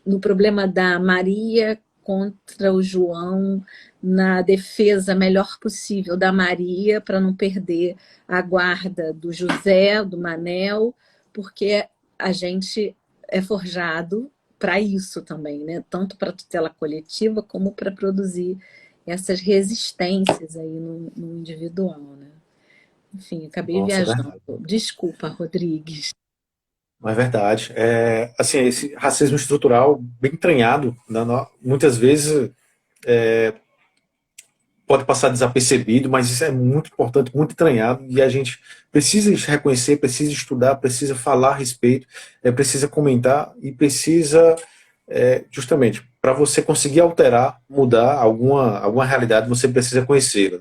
Speaker 1: No problema da Maria contra o João, na defesa melhor possível da Maria para não perder a guarda do José, do Manel, porque a gente é forjado para isso também, né? Tanto para tutela coletiva como para produzir essas resistências aí no individual, né? Enfim, acabei
Speaker 2: Nossa, é
Speaker 1: viajando.
Speaker 2: verdade.
Speaker 1: Desculpa, Rodrigues.
Speaker 2: Não é verdade. Assim, esse racismo estrutural bem entranhado, né, muitas vezes pode passar desapercebido, mas isso é muito importante, muito entranhado, e a gente precisa reconhecer, precisa estudar, precisa falar a respeito, precisa comentar e precisa, justamente, para você conseguir alterar, mudar alguma realidade, você precisa conhecê-la.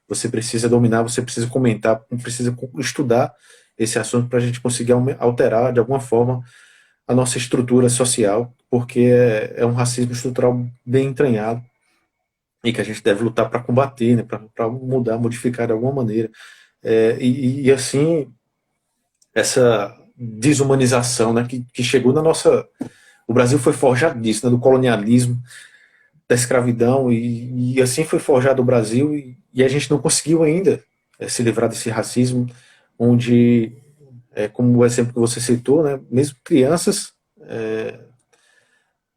Speaker 2: Você precisa dominar, você precisa comentar, precisa estudar esse assunto para a gente conseguir alterar, de alguma forma, a nossa estrutura social, porque é um racismo estrutural bem entranhado e que a gente deve lutar para combater, né, para mudar, modificar de alguma maneira. E assim, essa desumanização, né, que chegou na nossa. O Brasil foi forjado disso, né, do colonialismo, da escravidão, e assim foi forjado o Brasil, e a gente não conseguiu ainda se livrar desse racismo, onde, como o exemplo que você citou, né, mesmo crianças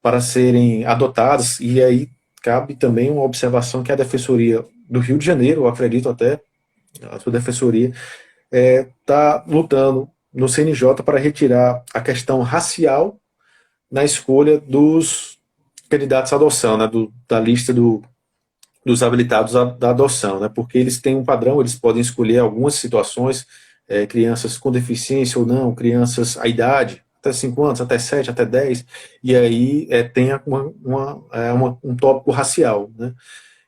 Speaker 2: para serem adotadas, e aí cabe também uma observação que a Defensoria do Rio de Janeiro, eu acredito até, a sua Defensoria, está lutando no CNJ para retirar a questão racial na escolha dos candidatos à adoção, né, da lista dos habilitados da adoção, né, porque eles têm um padrão, eles podem escolher algumas situações, crianças com deficiência ou não, crianças à idade, até 5 anos, até 7, até 10, e aí tem um tópico racial, né?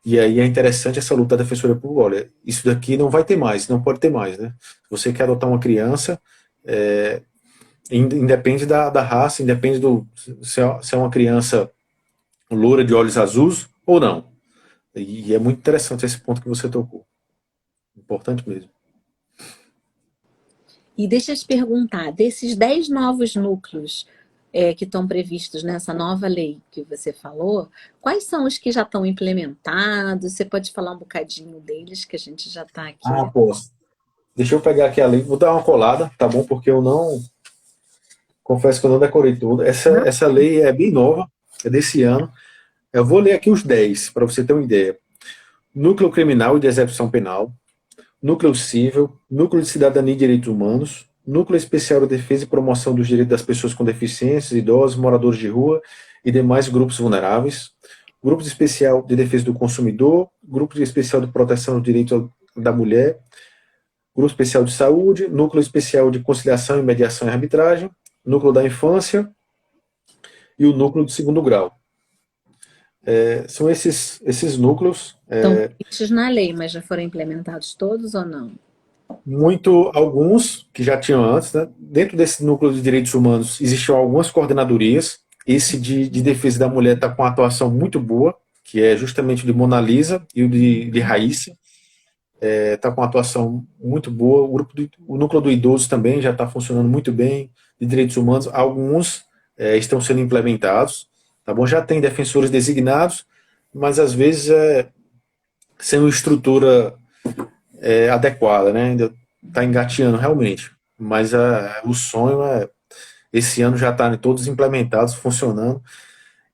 Speaker 2: E aí é interessante essa luta da Defensoria Pública. Olha, isso daqui não vai ter mais, não pode ter mais, né? Se você quer adotar uma criança, independe da raça, independe se é uma criança loura de olhos azuis ou não. E é muito interessante esse ponto que você tocou. Importante mesmo.
Speaker 1: E deixa eu te perguntar, desses 10 novos núcleos que estão previstos nessa nova lei que você falou, quais são os que já estão implementados? Você pode falar um bocadinho deles, que a gente já está
Speaker 2: Ah,
Speaker 1: aqui.
Speaker 2: posso. Deixa eu pegar aqui a lei, vou dar uma colada, tá bom? Porque eu não, confesso que eu não decorei tudo. Essa lei é bem nova, é desse ano. Eu vou ler aqui os 10, para você ter uma ideia. Núcleo Criminal e de Execução Penal, Núcleo Civil, Núcleo de Cidadania e Direitos Humanos, Núcleo Especial de Defesa e Promoção dos Direitos das Pessoas com Deficiências, Idosos, Moradores de Rua e demais grupos vulneráveis, Grupo Especial de Defesa do Consumidor, Grupo Especial de Proteção do Direito da Mulher, Grupo Especial de Saúde, Núcleo Especial de Conciliação e Mediação e Arbitragem, Núcleo da Infância e o Núcleo de Segundo Grau. São esses núcleos.
Speaker 1: Estão previstos na lei, mas já foram implementados todos ou não?
Speaker 2: Alguns que já tinham antes, né? Dentro desse núcleo de direitos humanos existiam algumas coordenadorias. Esse de defesa da mulher está com uma atuação muito boa, que é justamente o de Mona Lisa e o de Raíssa. Está com uma atuação muito boa. O núcleo do idoso também já está funcionando muito bem, de direitos humanos. Alguns estão sendo implementados, tá bom? Já tem defensores designados, mas às vezes sem uma estrutura adequada, né? Ainda está engateando realmente. Mas o sonho esse ano já está todos implementados, funcionando,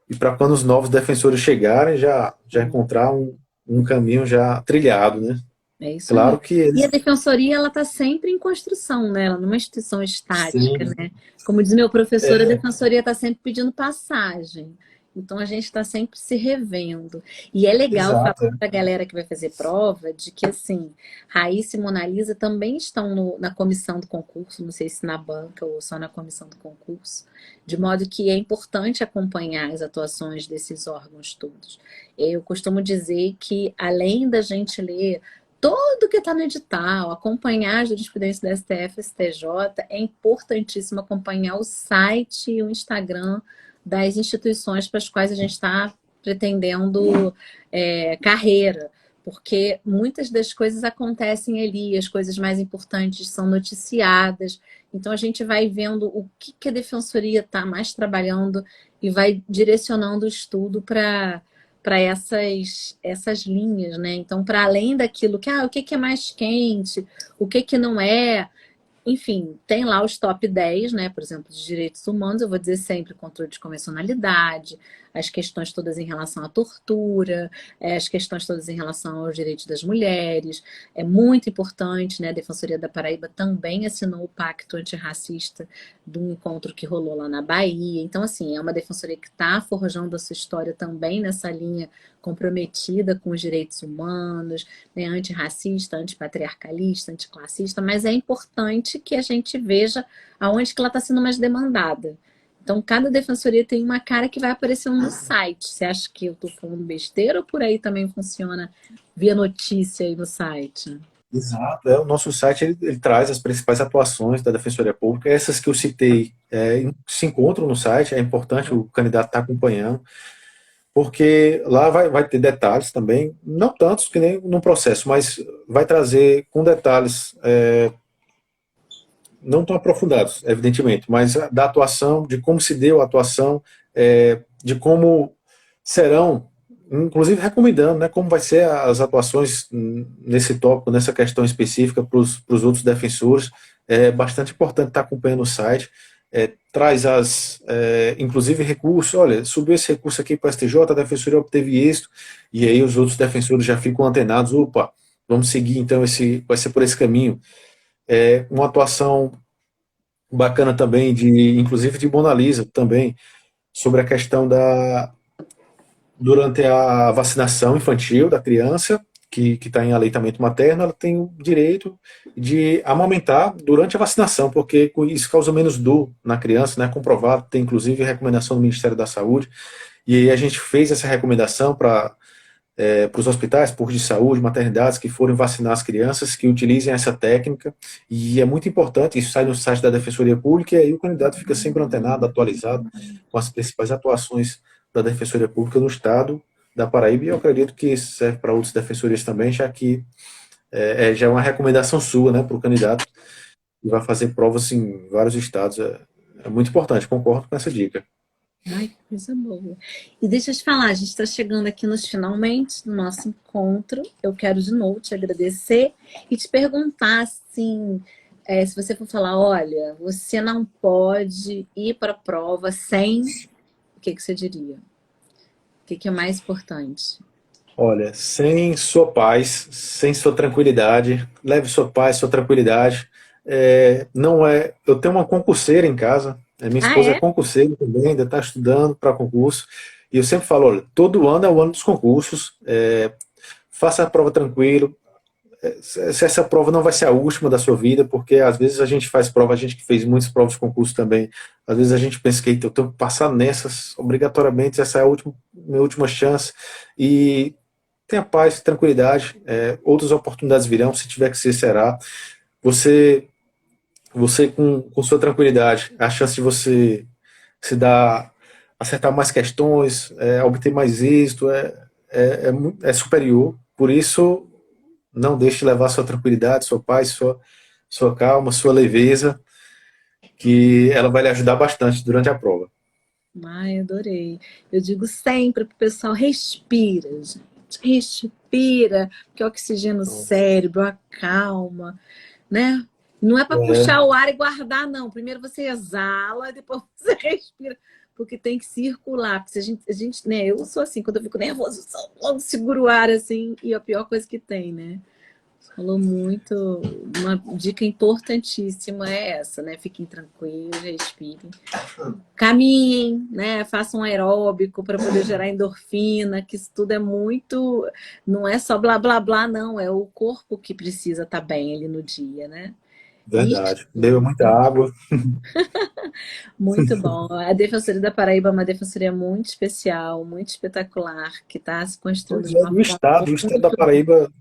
Speaker 2: e para quando os novos defensores chegarem, já encontrar um caminho já trilhado, né?
Speaker 1: É isso
Speaker 2: Claro
Speaker 1: aí.
Speaker 2: que
Speaker 1: E a
Speaker 2: eles.
Speaker 1: defensoria, ela está sempre em construção, né? Ela não é uma instituição estática,
Speaker 2: Sim,
Speaker 1: né? Como diz meu professor, a defensoria está sempre pedindo passagem. Então a gente está sempre se revendo. E é legal falar
Speaker 2: exato.
Speaker 1: para a galera que vai fazer prova de que, assim, Raíssa e Mona Lisa também estão na comissão do concurso, não sei se na banca ou só na comissão do concurso, de modo que é importante acompanhar as atuações desses órgãos todos. Eu costumo dizer que, além da gente ler tudo que está no edital, acompanhar a jurisprudência da STF, STJ, é importantíssimo acompanhar o site e o Instagram das instituições para as quais a gente está pretendendo carreira, porque muitas das coisas acontecem ali, as coisas mais importantes são noticiadas, então a gente vai vendo o que a defensoria está mais trabalhando e vai direcionando o estudo para essas linhas, né? Então, para além daquilo que o que é mais quente, o que não é, enfim, tem lá os top 10, né? Por exemplo, de direitos humanos, eu vou dizer sempre controle de convencionalidade, as questões todas em relação à tortura, as questões todas em relação aos direitos das mulheres. É muito importante, né? A Defensoria da Paraíba também assinou o pacto antirracista do encontro que rolou lá na Bahia. Então, assim, é uma defensoria que está forjando a sua história também nessa linha comprometida com os direitos humanos, né, antirracista, antipatriarcalista, anticlassista, mas é importante que a gente veja aonde que ela está sendo mais demandada. Então, cada defensoria tem uma cara que vai aparecendo no site. Você acha que eu estou falando besteira ou por aí também funciona via notícia aí no site?
Speaker 2: Exato. O nosso site ele traz as principais atuações da Defensoria Pública. Essas que eu citei se encontram no site. É importante o candidato estar acompanhando, porque lá vai ter detalhes também, não tantos que nem no processo, mas vai trazer com detalhes não tão aprofundados, evidentemente, mas da atuação, de como se deu a atuação, de como serão, inclusive recomendando, né, como vai ser as atuações nesse tópico, nessa questão específica para os outros defensores. É bastante importante estar acompanhando o site. Traz inclusive recursos, olha, subiu esse recurso aqui para o STJ, a defensoria obteve êxito, e aí os outros defensores já ficam antenados, opa, vamos seguir então, vai ser por esse caminho. Uma atuação bacana também, inclusive de Mona Lisa também, sobre a questão durante a vacinação infantil da criança, que está em aleitamento materno, ela tem o direito de amamentar durante a vacinação, porque isso causa menos dor na criança, né, comprovado, tem inclusive recomendação do Ministério da Saúde, e aí a gente fez essa recomendação para os hospitais, postos de saúde, maternidades que forem vacinar as crianças, que utilizem essa técnica, e é muito importante, isso sai no site da Defensoria Pública, e aí o candidato fica sempre antenado, atualizado, com as principais atuações da Defensoria Pública no Estado da Paraíba, e eu acredito que isso serve para outras defensorias também, já que já é uma recomendação sua, né, para o candidato, que vai fazer provas em vários estados. É muito importante, concordo com essa dica.
Speaker 1: Ai, que coisa boa. E deixa eu te falar, a gente está chegando aqui nos finalmente do nosso encontro. Eu quero de novo te agradecer e te perguntar, assim, se você for falar, olha, você não pode ir para a prova sem... O que você diria? O que é mais importante?
Speaker 2: Olha, sem sua paz, sem sua tranquilidade, leve sua paz, sua tranquilidade. Não é. Eu tenho uma concurseira em casa, a minha
Speaker 1: Ah,
Speaker 2: esposa é
Speaker 1: é?
Speaker 2: concurseira também, ainda está estudando para concurso, e eu sempre falo: olha, todo ano é o ano dos concursos, faça a prova tranquilo. Se essa prova não vai ser a última da sua vida, porque às vezes a gente faz prova, a gente que fez muitas provas de concurso também, às vezes a gente pensa que eu tenho que passar nessas obrigatoriamente, essa é a minha última chance, e tenha paz, tranquilidade, outras oportunidades virão, se tiver que ser, será. Você, você com sua tranquilidade, a chance de você se dar, acertar mais questões, obter mais êxito, é superior. Por isso, não deixe de levar sua tranquilidade, sua paz, sua calma, sua leveza, que ela vai lhe ajudar bastante durante a prova.
Speaker 1: Ai, adorei. Eu digo sempre pro pessoal, respira, gente. Respira, que oxigena o cérebro, acalma, né? Não é para
Speaker 2: É,
Speaker 1: puxar o ar e guardar, não. Primeiro você exala, depois você respira, porque tem que circular. Porque se a gente, né? Eu sou assim, quando eu fico nervoso, eu só logo seguro o ar assim, e a pior coisa que tem, né? Falou muito, uma dica importantíssima é essa, né? Fiquem tranquilos, respirem. Caminhem, né? Façam um aeróbico para poder gerar endorfina, que isso tudo é muito. Não é só blá blá blá, não. É o corpo que precisa estar bem ali no dia, né? E
Speaker 2: verdade. Beba muita água.
Speaker 1: muito bom. A Defensoria da Paraíba é uma defensoria muito especial, muito espetacular, que está se construindo
Speaker 2: Pois
Speaker 1: de
Speaker 2: é,
Speaker 1: uma forma
Speaker 2: o estado da
Speaker 1: muito.
Speaker 2: Paraíba.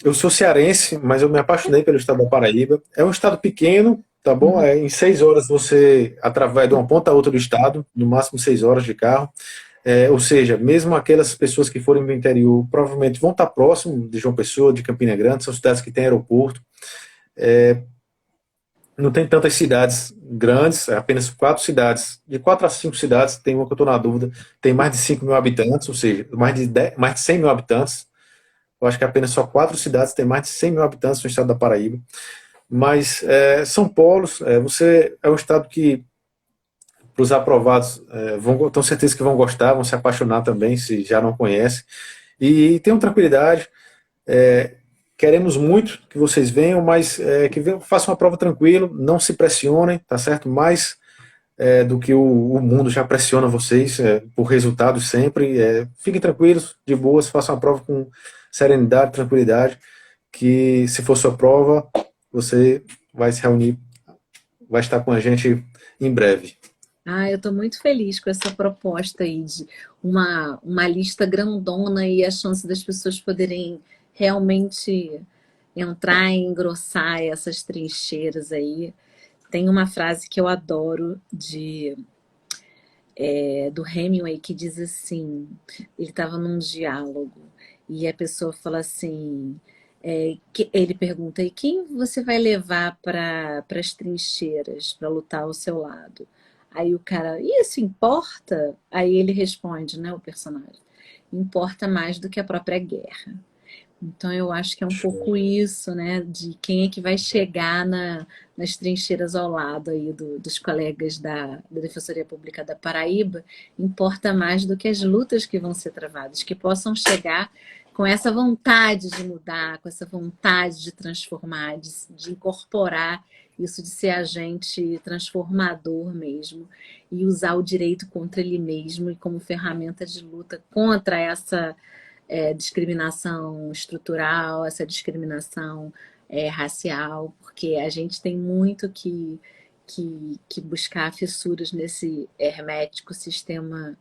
Speaker 2: Eu sou cearense, mas eu me apaixonei pelo estado da Paraíba. É um estado pequeno, tá bom? Em 6 horas você atravessa de uma ponta a outra do estado, no máximo 6 horas de carro. Ou seja, mesmo aquelas pessoas que forem do interior, provavelmente vão estar próximo de João Pessoa, de Campina Grande, são cidades que têm aeroporto. Não tem tantas cidades grandes, apenas 4 cidades. De 4 a 5 cidades, tem uma que eu estou na dúvida, tem mais de 5 mil habitantes, ou seja, mais de 100 mil habitantes. Eu acho que apenas só 4 cidades têm mais de 100 mil habitantes no estado da Paraíba. mas são polos. Você é um estado que, para os aprovados, tenho certeza que vão gostar, vão se apaixonar também, se já não conhecem. E tenham tranquilidade. Queremos muito que vocês venham, mas façam uma prova tranquilo, não se pressionem, tá certo? Mais do que o mundo já pressiona vocês por resultados sempre. Fiquem tranquilos, de boas, façam a prova com serenidade, tranquilidade, que se for sua prova, você vai se reunir, vai estar com a gente em breve.
Speaker 1: Ah, eu estou muito feliz com essa proposta aí de uma lista grandona e a chance das pessoas poderem realmente entrar e engrossar essas trincheiras aí. Tem uma frase que eu adoro do Hemingway que diz assim, ele estava num diálogo e a pessoa fala assim, ele pergunta, e quem você vai levar para as trincheiras para lutar ao seu lado? Aí o cara, isso importa? Aí ele responde, né, o personagem, importa mais do que a própria guerra. Então eu acho que é um pouco isso, né? De quem é que vai chegar nas trincheiras ao lado aí dos colegas da Defensoria Pública da Paraíba, importa mais do que as lutas que vão ser travadas, que possam chegar com essa vontade de mudar, com essa vontade de transformar, de incorporar isso de ser agente transformador mesmo e usar o direito contra ele mesmo e como ferramenta de luta contra essa discriminação estrutural, essa discriminação racial, porque a gente tem muito que buscar fissuras nesse hermético sistema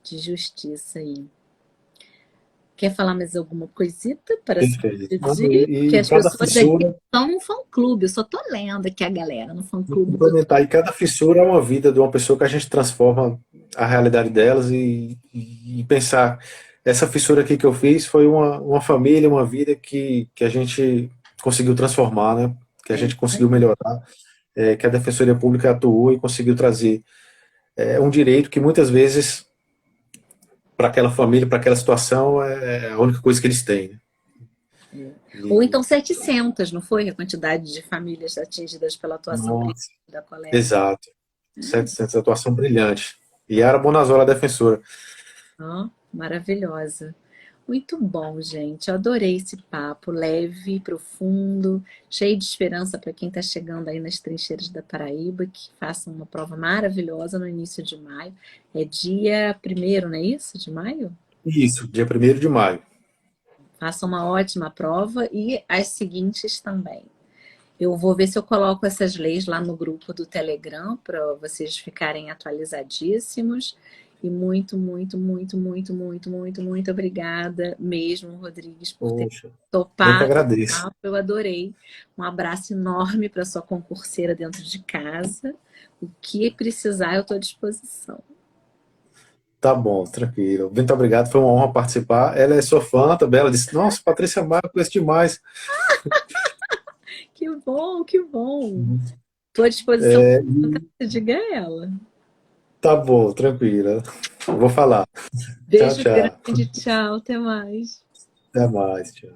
Speaker 1: de justiça aí. Quer falar mais alguma coisita para se
Speaker 2: Perfeito.
Speaker 1: despedir? Porque
Speaker 2: E
Speaker 1: as
Speaker 2: cada
Speaker 1: pessoas aqui
Speaker 2: fissura,
Speaker 1: estão no fã-clube, eu só tô lendo aqui a galera no fã-clube do...
Speaker 2: complementar, e cada fissura é uma vida de uma pessoa que a gente transforma a realidade delas e pensar, essa fissura aqui que eu fiz foi uma família, uma vida que a gente conseguiu transformar, né? Que a gente conseguiu melhorar, que a Defensoria Pública atuou e conseguiu trazer um direito que muitas vezes, para aquela família, para aquela situação, é a única coisa que eles têm. Né?
Speaker 1: Ou
Speaker 2: E,
Speaker 1: então 700, não foi? A quantidade de famílias atingidas pela atuação brilhante
Speaker 2: nossa,
Speaker 1: da colega.
Speaker 2: exato. 700, atuação brilhante. E Yara Bonazola, defensora.
Speaker 1: Oh, maravilhosa. Muito bom, gente. Eu adorei esse papo leve, profundo, cheio de esperança para quem está chegando aí nas trincheiras da Paraíba, que façam uma prova maravilhosa no início de maio. É dia primeiro, não é isso? De maio?
Speaker 2: Isso, dia 1º de maio.
Speaker 1: Façam uma ótima prova e as seguintes também. Eu vou ver se eu coloco essas leis lá no grupo do Telegram para vocês ficarem atualizadíssimos. E muito, muito, muito, muito, muito, muito, muito obrigada mesmo, Rodrigues, por ter
Speaker 2: Poxa, eu que
Speaker 1: topado o
Speaker 2: agradeço.
Speaker 1: papo. Eu adorei. Um abraço enorme para sua concurseira dentro de casa. O que precisar, eu estou à disposição.
Speaker 2: Tá bom, tranquilo. Muito obrigado, foi uma honra participar. Ela é sua fã também. Ela disse: Nossa, Patrícia Maia, eu conheço demais.
Speaker 1: Que bom, que bom. Estou à disposição. Diga a ela.
Speaker 2: Tá bom, tranquilo. Vou falar. Tchau,
Speaker 1: Beijo
Speaker 2: tchau.
Speaker 1: grande, tchau, até mais.
Speaker 2: Até mais. Tchau.